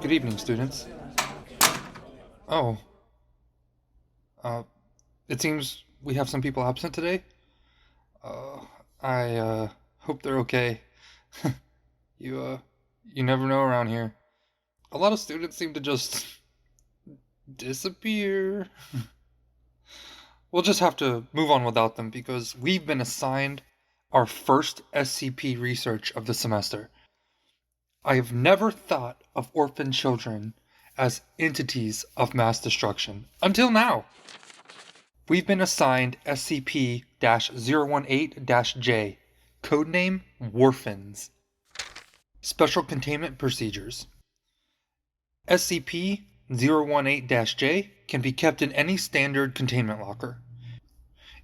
Good evening, students. Oh, uh, it seems we have some people absent today. Uh, I hope they're okay. You, you never know around here. A lot of students seem to just disappear. We'll just have to move on without them because we've been assigned our first SCP research of the semester. I have never thought of orphan children as entities of mass destruction until now. We've been assigned SCP-018-J, codename WARPHANS. Special Containment Procedures. SCP-018-J can be kept in any standard containment locker.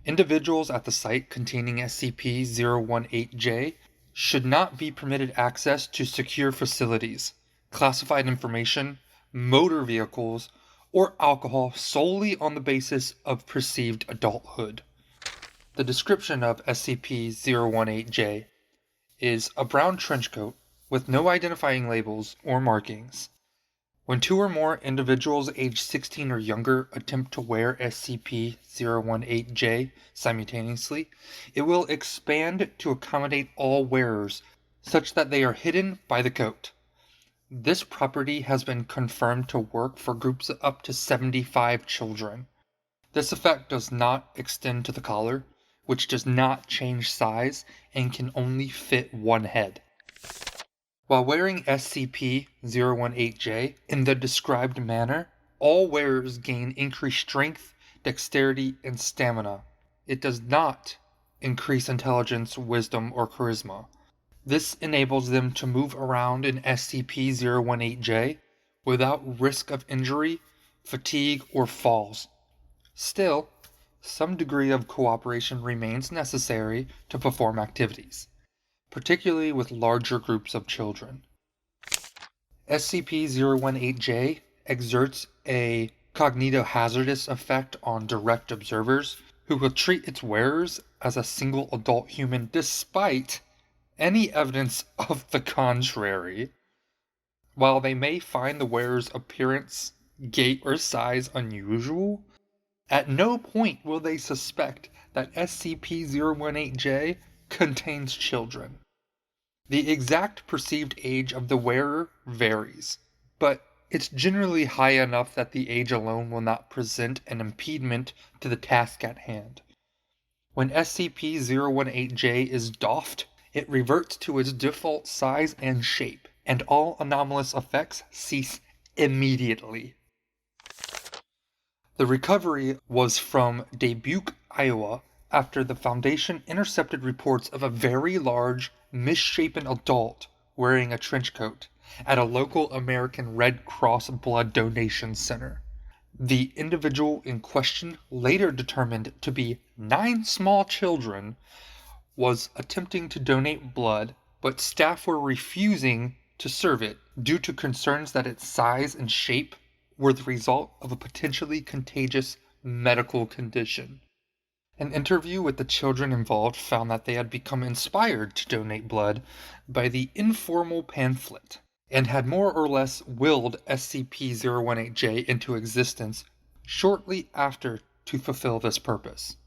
Individuals at the site containing SCP-018-J should not be permitted access to secure facilities, classified information, motor vehicles, or alcohol solely on the basis of perceived adulthood. The description of SCP-018-J is a brown trench coat with no identifying labels or markings. When two or more individuals aged 16 or younger attempt to wear SCP-018-J simultaneously, it will expand to accommodate all wearers, such that they are hidden by the coat. This property has been confirmed to work for groups of up to 75 children. This effect does not extend to the collar, which does not change size and can only fit one head. While wearing SCP-018-J in the described manner, all wearers gain increased strength, dexterity, and stamina. It does not increase intelligence, wisdom, or charisma. This enables them to move around in SCP-018-J without risk of injury, fatigue, or falls. Still, some degree of cooperation remains necessary to perform activities, particularly with larger groups of children. SCP-018-J exerts a cognitohazardous effect on direct observers who will treat its wearers as a single adult human despite any evidence of the contrary. While they may find the wearer's appearance, gait, or size unusual, at no point will they suspect that SCP-018-J contains children. The exact perceived age of the wearer varies, but it's generally high enough that the age alone will not present an impediment to the task at hand. When SCP-018-J is doffed, it reverts to its default size and shape, and all anomalous effects cease immediately. The recovery was from Dubuque, Iowa, after the Foundation intercepted reports of a very large, misshapen adult wearing a trench coat at a local American Red Cross blood donation center. The individual in question, later determined to be 9 small children, was attempting to donate blood, but staff were refusing to serve it due to concerns that its size and shape were the result of a potentially contagious medical condition. An interview with the children involved found that they had become inspired to donate blood by the informal pamphlet and had more or less willed SCP-018-J into existence shortly after to fulfill this purpose.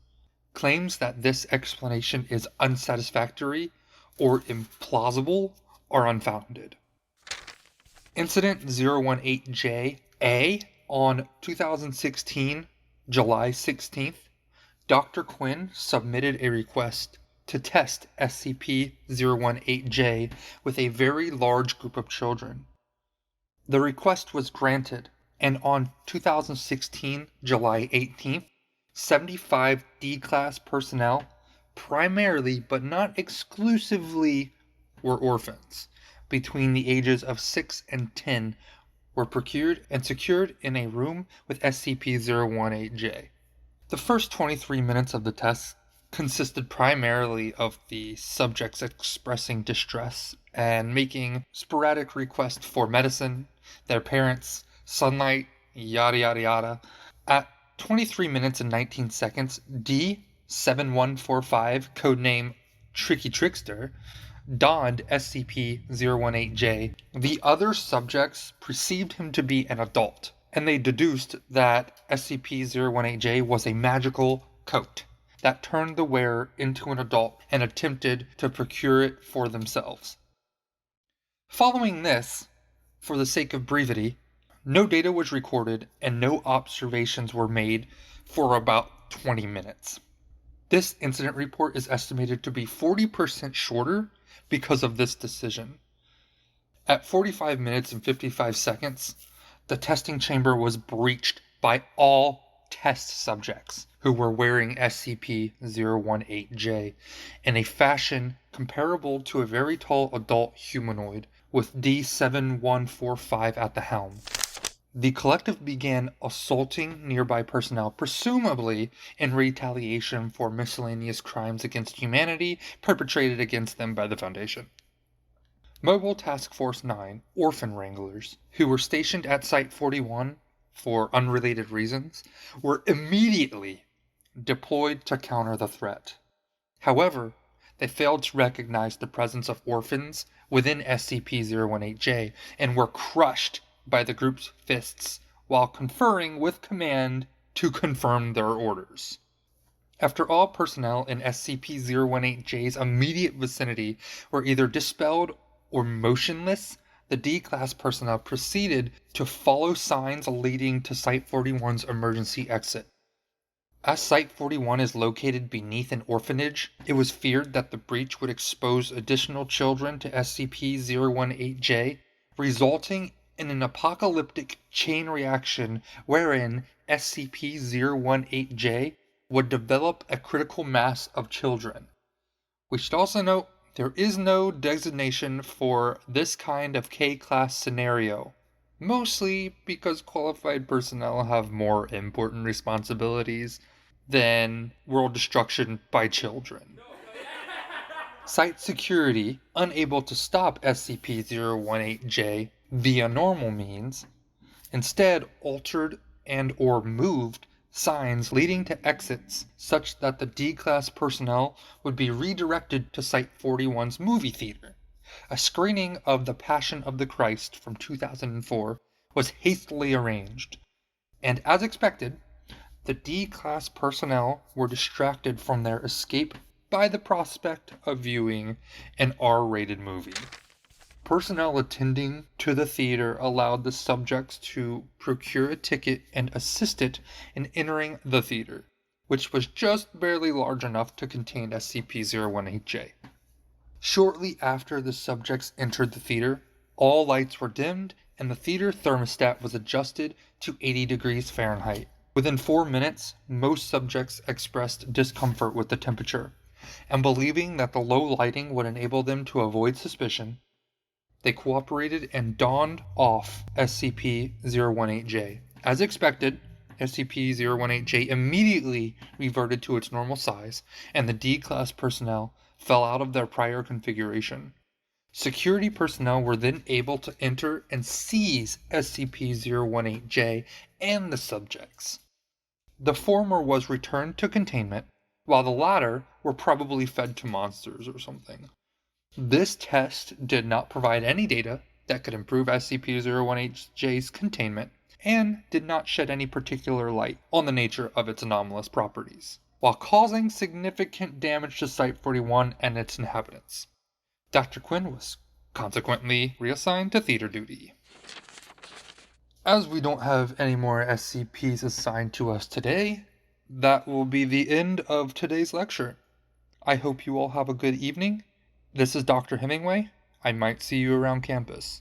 Claims that this explanation is unsatisfactory or implausible are unfounded. Incident 018-J-A on 2016, July 16th, Dr. Quinn submitted a request to test SCP-018-J with a very large group of children. The request was granted, and on 2016, July 18th, 75 D-Class personnel, primarily but not exclusively, were orphans, between the ages of 6 and 10, were procured and secured in a room with SCP-018-J. The first 23 minutes of the test consisted primarily of the subjects expressing distress and making sporadic requests for medicine, their parents, sunlight, yada yada yada. At 23 minutes and 19 seconds, D7145, codename Tricky Trickster, donned SCP-018-J, the other subjects perceived him to be an adult, and they deduced that SCP-018-J was a magical coat that turned the wearer into an adult and attempted to procure it for themselves. Following this, for the sake of brevity, no data was recorded and no observations were made for about 20 minutes. This incident report is estimated to be 40% shorter because of this decision. At 45 minutes and 55 seconds, the testing chamber was breached by all test subjects who were wearing SCP-018-J in a fashion comparable to a very tall adult humanoid with D7145 at the helm. The collective began assaulting nearby personnel, presumably in retaliation for miscellaneous crimes against humanity perpetrated against them by the Foundation. Mobile Task Force 9 orphan wranglers, who were stationed at Site-41 for unrelated reasons, were immediately deployed to counter the threat. However, they failed to recognize the presence of orphans within SCP-018-J and were crushed by the group's fists while conferring with command to confirm their orders. After all personnel in SCP-018-J's immediate vicinity were either dispelled or motionless, the D-Class personnel proceeded to follow signs leading to Site-41's emergency exit. As Site-41 is located beneath an orphanage, it was feared that the breach would expose additional children to SCP-018-J, resulting in an apocalyptic chain reaction wherein SCP-018-J would develop a critical mass of children. We should also note there is no designation for this kind of K-Class scenario, mostly because qualified personnel have more important responsibilities than world destruction by children. Site security, unable to stop SCP-018-J via normal means, instead altered and or moved signs leading to exits such that the D-Class personnel would be redirected to Site-41's movie theater. A screening of The Passion of the Christ from 2004 was hastily arranged, and as expected, the D-Class personnel were distracted from their escape by the prospect of viewing an R-rated movie. Personnel attending to the theater allowed the subjects to procure a ticket and assisted in entering the theater, which was just barely large enough to contain SCP-018-J. Shortly after the subjects entered the theater, all lights were dimmed and the theater thermostat was adjusted to 80 degrees Fahrenheit. Within 4 minutes, most subjects expressed discomfort with the temperature, and believing that the low lighting would enable them to avoid suspicion, they cooperated and donned off SCP-018-J. As expected, SCP-018-J immediately reverted to its normal size, and the D-Class personnel fell out of their prior configuration. Security personnel were then able to enter and seize SCP-018-J and the subjects. The former was returned to containment, while the latter were probably fed to monsters or something. This test did not provide any data that could improve SCP-018-J's containment, and did not shed any particular light on the nature of its anomalous properties, while causing significant damage to Site-41 and its inhabitants. Dr. Quinn was consequently reassigned to theater duty. As we don't have any more SCPs assigned to us today, that will be the end of today's lecture. I hope you all have a good evening. This is Dr. Hemingway. I might see you around campus.